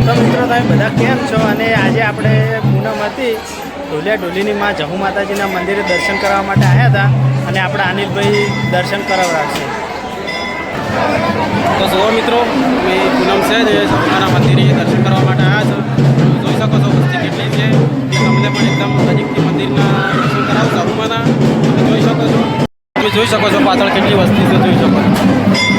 તો મિત્રો તમે બધા કેમ છો? અને આજે આપણે પૂનમ હતી, ઢોલિયા ઢોલીની માં જહુ માતાજીના મંદિરે દર્શન કરવા માટે આવ્યા હતા અને આપણા અનિલભાઈ દર્શન કરાવડાવશે. તો જુઓ મિત્રો, અમે પૂનમ છે જે જહુમાના મંદિરે દર્શન કરવા માટે આવ્યા છો. જોઈ શકો છો વસ્તી કેટલી છે. તમને પણ એકદમ નજીકથી મંદિરના દર્શન કરાવું જહુમાના. તમે જોઈ શકો છો પાછળ કેટલી વસ્તી છે, જોઈ શકો છો.